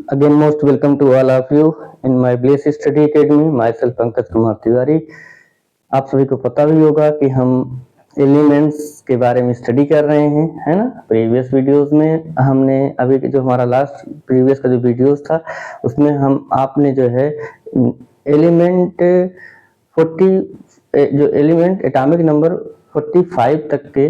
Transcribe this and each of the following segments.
Again, most welcome to all of you in my Bliss Study Academy. Myself Pankaj Kumar Tiwari. आप सभी को पता भी होगा कि हम एलिमेंट्स के बारे में स्टडी कर रहे हैं, है ना। प्रीवियस वीडियोस में हमने अभी जो हमारा लास्ट प्रीवियस का जो वीडियोस था उसमें आपने जो है एलिमेंट 40 जो एलिमेंट एटॉमिक नंबर 45 तक के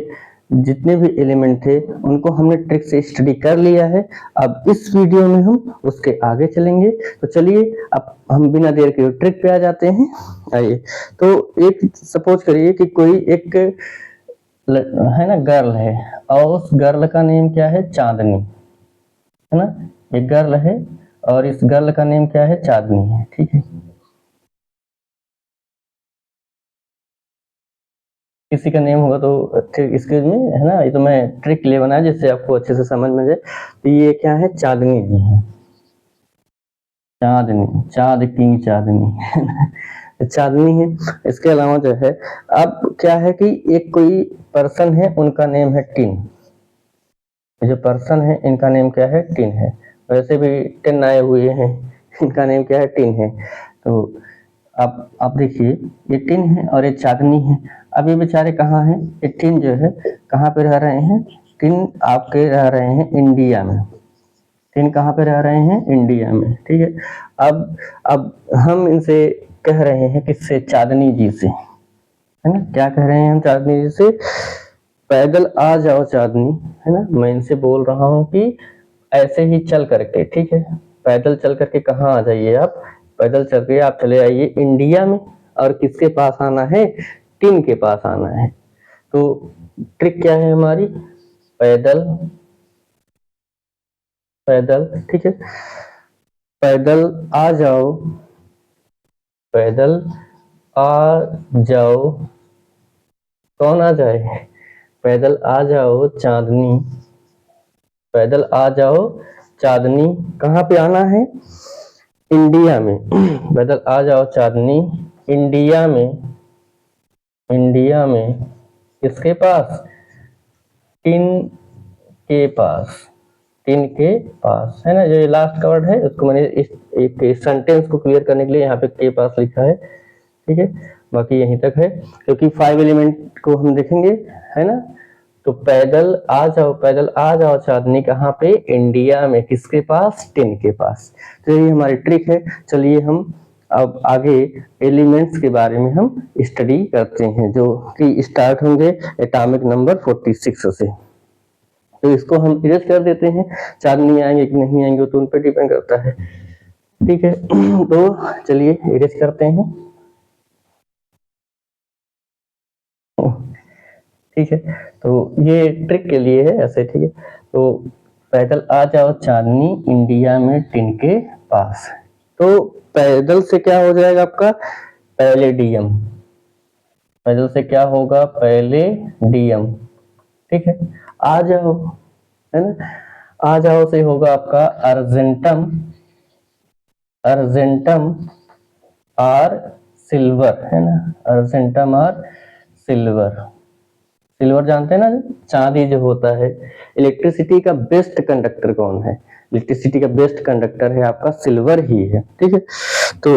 जितने भी एलिमेंट थे उनको हमने ट्रिक से स्टडी कर लिया है। अब इस वीडियो में हम उसके आगे चलेंगे। तो चलिए अब हम बिना देर के ट्रिक पे आ जाते हैं। आइए, तो एक सपोज करिए कि कोई एक है ना गर्ल है और उस गर्ल का नेम क्या है, चांदनी, है ना। एक गर्ल है और इस गर्ल का नेम क्या है, चांदनी है, ठीक है। किसी का नेम होगा तो इसके में, है ना, ये तो मैं ट्रिक ले बनाया जिससे आपको अच्छे से समझ में जाए। तो ये क्या है, चांदनी जी है, चांदनी, चांद की चांदनी चांदनी है। इसके अलावा जो है अब क्या है कि एक कोई पर्सन है, उनका नेम है टिन। जो पर्सन है इनका नेम क्या है, टिन है। वैसे भी 10 आए हुए हैं, इनका नेम क्या है, टिन है। तो आप देखिए ये टिन है और ये चांदनी है। अब ये बेचारे कहाँ हैं, ये टिन जो है कहाँ पे रह रहे हैं, टिन आपके रह रहे हैं इंडिया में। टिन कहाँ पे रह रहे हैं, इंडिया में, ठीक है। अब हम इनसे कह रहे हैं किससे, चांदनी जी से, है ना। क्या कह रहे हैं हम चांदनी जी से, पैदल आ जाओ चांदनी, है ना। मैं इनसे बोल रहा हूँ कि ऐसे ही चल करके, ठीक है, पैदल चल करके कहाँ आ जाइए आप, पैदल चल के आप चले आइए इंडिया में। और किसके पास आना है, टिन के पास आना है। तो ट्रिक क्या है हमारी, पैदल, पैदल, ठीक है, पैदल आ जाओ, पैदल आ जाओ, कौन आ जाए, पैदल आ जाओ चांदनी, पैदल आ जाओ चांदनी। कहाँ पे आना है, इंडिया में। पैदल आ जाओ चांदनी इंडिया में, इंडिया में किसके पास, टिन के पास, टिन के पास, है ना। जो लास्ट का वर्ड है उसको मैंने इस एक सेंटेंस को क्लियर करने के लिए यहाँ पे के पास लिखा है, ठीक है। बाकी यहीं तक है क्योंकि 5 एलिमेंट को हम देखेंगे, है ना। तो पैदल आ जाओ, पैदल आ जाओ चांदनी, कहाँ पे, इंडिया में, किसके पास, टिन के पास। तो ये हमारी ट्रिक है। चलिए हम अब आगे एलिमेंट्स के बारे में हम स्टडी करते हैं जो कि स्टार्ट होंगे एटॉमिक नंबर 46 से। तो इसको हम इरेज कर देते हैं। चांदनी आएंगे कि नहीं आएंगे तो उन पर डिपेंड करता है, ठीक है। तो चलिए इरेज करते हैं, ठीक है। तो ये ट्रिक के लिए है ऐसे, ठीक है। तो पैदल आ जाओ चांदनी इंडिया में टिन के पास। तो पैदल से क्या हो जाएगा आपका, पहले डीएम, पैदल से क्या होगा, पहले डीएम, ठीक है। आ जाओ, है ना, आ जाओ से होगा आपका अर्जेंटम, अर्जेंटम और सिल्वर, है ना, अर्जेंटम और सिल्वर। सिल्वर जानते हैं ना, चांदी जो होता है। इलेक्ट्रिसिटी का बेस्ट कंडक्टर कौन है, इलेक्ट्रिसिटी का बेस्ट कंडक्टर है आपका सिल्वर ही है, ठीक है। तो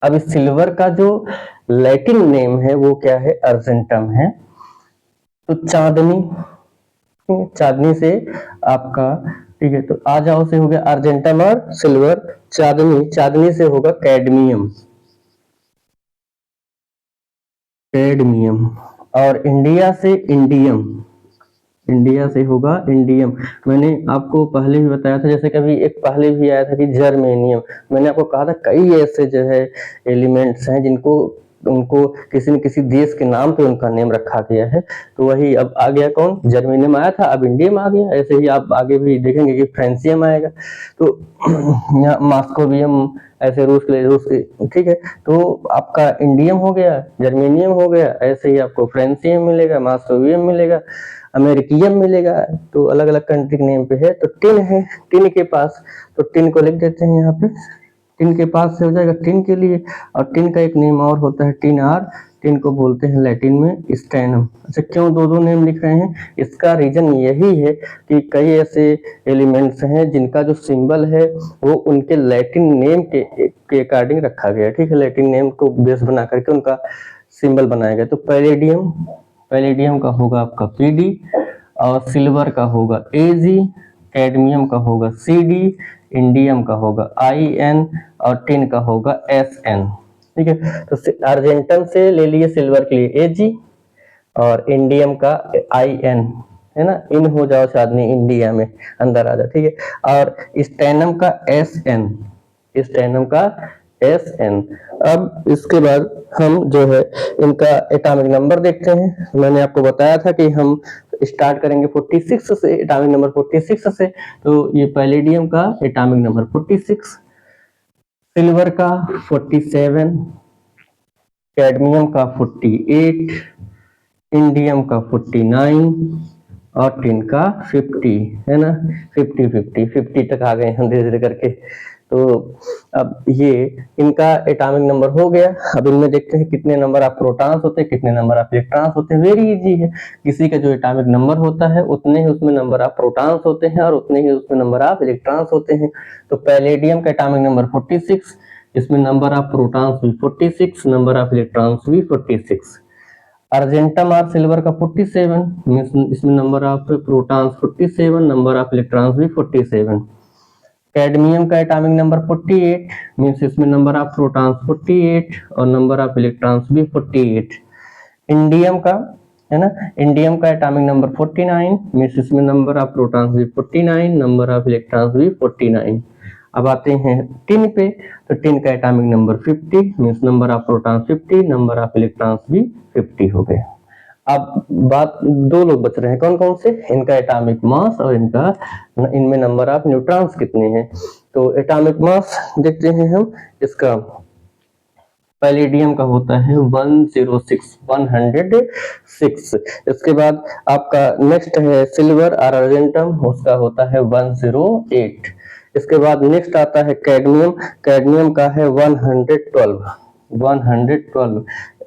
अब इस सिल्वर का जो लैटिन नेम है वो क्या है, अर्जेंटम है। तो चांदनी, चांदनी से आपका, ठीक है। तो आ जाओ से हो गया अर्जेंटम और सिल्वर, चांदनी, चांदनी से होगा कैडमियम, कैडमियम, और इंडिया से इंडियम, इंडिया से होगा इंडियम। मैंने आपको पहले भी बताया था, जैसे कभी एक पहले भी आया था कि जर्मेनियम। मैंने आपको कहा था कई ऐसे जो है एलिमेंट्स हैं जिनको उनको किसी न किसी देश के नाम पे उनका नेम रखा गया है। तो वही अब आ गया कौन, जर्मेनियम आया था, अब इंडियम आ गया। ऐसे ही आप आगे भी देखेंगे कि फ्रेंसियम आएगा। तो यहाँ मॉस्कोवियम, ऐसे रूस के, ठीक है। तो आपका इंडियम हो गया, जर्मेनियम हो गया, ऐसे ही आपको फ्रेंसियम मिलेगा, मॉस्कोवियम मिलेगा, अमेरिकियम मिलेगा। तो अलग अलग कंट्री के नेम पे है। तो टिन है, टिन के पास, तो टिन को लिख देते हैं यहाँ पे, टिन के पास से हो जाएगा टिन के लिए। और टिन का एक नेम और होता है टिन आर टिन को बोलते हैं लैटिन में स्टेनम। अच्छा, क्यों दो दो नेम लिख रहे हैं? इसका रीजन यही है कि कई ऐसे एलिमेंट्स हैं जिनका जो सिंबल है वो उनके लैटिन नेम के अकॉर्डिंग रखा गया है, ठीक है। लैटिन नेम को बेस बना करके उनका सिंबल बनाया गया। तो पैलेडियम का होगा आपका पीडी, और सिल्वर का होगा एजी, कैडमियम का होगा सीडी, इंडियम का होगा IN, और टिन का होगा SN, ठीक है। तो अर्जेंटम से ले लिए सिल्वर के लिए AG, और इंडियम का IN, है ना, इन हो जाओ चांदनी इंडिया में अंदर आ जाओ, ठीक है। और स्टेनम का SN, स्टेनम का SN। अब इसके बाद हम जो है इनका एटॉमिक नंबर देखते हैं। मैंने आपको बताया था कि हम स्टार्ट करेंगे 46 से, एटॉमिक नंबर 46 से। तो ये पैलेडियम का एटॉमिक नंबर 46, सिल्वर का 47, कैडमियम का 48, इंडियम का 49, और टिन का 50, है ना, 50 तक आ गए हम धीरे धीरे करके। तो अब ये इनका एटॉमिक नंबर हो गया। अब इनमें देखते हैं कितने नंबर ऑफ प्रोटॉन्स होते हैं, कितने नंबर ऑफ इलेक्ट्रॉन्स होते हैं। वेरी इजी है, किसी का जो एटॉमिक नंबर होता है उतने ही उसमें नंबर ऑफ प्रोटॉन्स होते हैं और उतने ही उसमें नंबर ऑफ इलेक्ट्रॉन्स होते हैं। तो पैलेडियम का एटॉमिक नंबर 46, इसमें नंबर ऑफ प्रोटॉन्स भी 46, नंबर ऑफ इलेक्ट्रॉन्स भी 46। अर्जेंटम और सिल्वर का 47, इसमें number of protons 47, number of electrons भी 47। कैडमियम का एटॉमिक नंबर 48, मींस इसमें नंबर ऑफ प्रोटॉन्स 48 और नंबर ऑफ इलेक्ट्रॉन्स भी 48। इंडियम का, है ना, इंडियम का एटॉमिक नंबर 49, मींस इसमें नंबर ऑफ प्रोटॉन्स भी 49, नंबर ऑफ इलेक्ट्रॉन्स भी 49। अब आते हैं टिन पे। तो टिन का atomic number 50, means number of protons 50, number of electrons भी 50 हो गए। अब बात, दो लोग बच रहे हैं, कौन कौन से? इनका एटॉमिक मास और इनमें नंबर ऑफ न्यूट्रॉन्स कितने हैं। तो एटॉमिक मास देखते हैं हम। इसका पैलेडियम का होता है 106। इसके बाद आपका नेक्स्ट है सिल्वर और अर्जेंटम, उसका होता है 108। इसके बाद नेक्स्ट आता है कैडमियम, कैडमियम का है 112,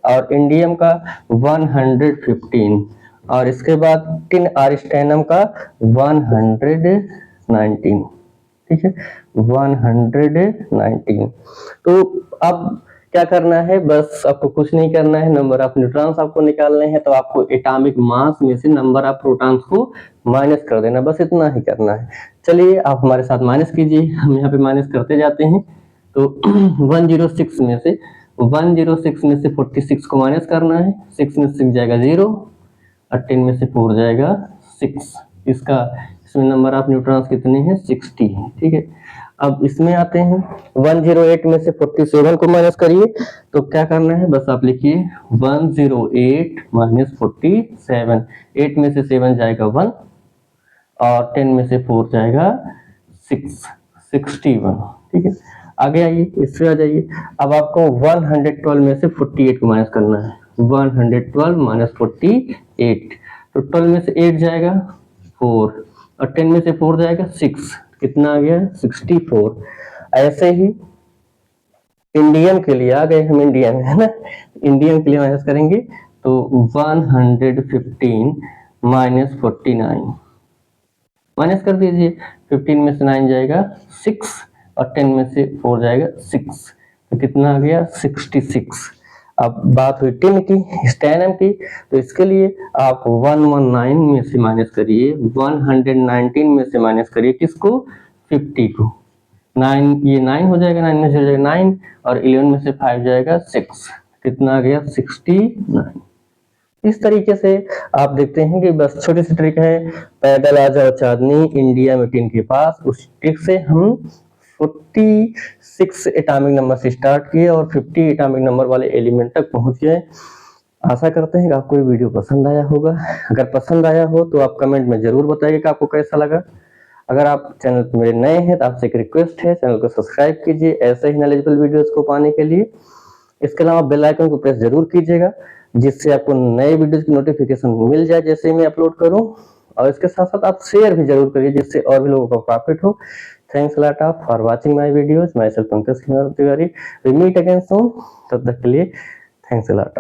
और इंडियम का 115, और इसके बाद टिन और स्टेनम का 119, ठीक है, 119। तो अब क्या करना है, बस आपको कुछ नहीं करना है, नंबर ऑफ न्यूट्रॉन्स आपको निकालने हैं। तो आपको एटॉमिक मास में से नंबर ऑफ प्रोटॉन्स को माइनस कर देना, बस इतना ही करना है। चलिए आप हमारे साथ माइनस कीजिए, हम यहाँ पे माइनस करते जाते हैं। तो 106 में से 46 को माइनस करना है। 6 में 6 जाएगा 0, और 10 में से 4 जाएगा 6। इसमें नंबर ऑफ न्यूट्रॉन्स कितने हैं? 60, ठीक है। अब इसमें आते हैं 108 में से 47 को माइनस करिए। तो क्या करना है, बस आप लिखिए 108 माइनस 47। 8 में से 7 जाएगा 1, और 10 में से 4 जाएगा 6, 61, ठीक है। आगे आइए, इससे आ जाइए। अब आपको 112 में से 48 को माइनस करना है। 112 माइनस 48, तो 12 में से 8 जाएगा 4, और 10 में से 4 जाएगा 6, कितना आ गया? 64। ऐसे ही इंडियन के लिए आ गए हम, इंडियन, है ना, इंडियन के लिए माइनस करेंगे। तो 115 माइनस 49, माइनस कर दीजिए। 15 में से 9 जाएगा 6, और 10 में से 4 जाएगा 6, तो कितना आ गया? 66। अब बात हुई टिन की, स्टेनम की। तो इसके लिए आप 119 में से माइनस करिए, 119 में से माइनस करिए किसको? 50 को। 9, ये 9 हो जाएगा, 9 में से हो जाएगा 9, और 11 में से 5 जाएगा 6, कितना आ गया? 69। इस तरीके से आप देखते हैं कि बस छोटी सी ट्रिक है, पैदल आ जाओ चांदनी इंडिया में टिन के पास। उस ट्रिक से हम 46 एटॉमिक नंबर से स्टार्ट किए और 50 एटॉमिक नंबर वाले एलिमेंट तक पहुंच गए। आशा करते हैं कि आपको ये वीडियो पसंद आया होगा। अगर पसंद आया हो तो आप कमेंट में जरूर बताइए कि आपको कैसा लगा। अगर आप चैनल पर मेरे नए हैं तो आपसे एक रिक्वेस्ट है, चैनल को सब्सक्राइब कीजिए ऐसे ही नॉलेजेबल वीडियोस को पाने के लिए। इसके अलावा बेल आइकन को प्रेस जरूर कीजिएगा, जिससे आपको नए वीडियोस की नोटिफिकेशन मिल जाए जैसे ही मैं अपलोड करूं। और इसके साथ साथ आप शेयर भी जरूर करिए, जिससे और भी लोगों को प्रॉफिट हो। Thanks a lot for watching my videos. Myself Pankaj Kumar Tiwari. We meet again soon. तब तक के लिए thanks a lot.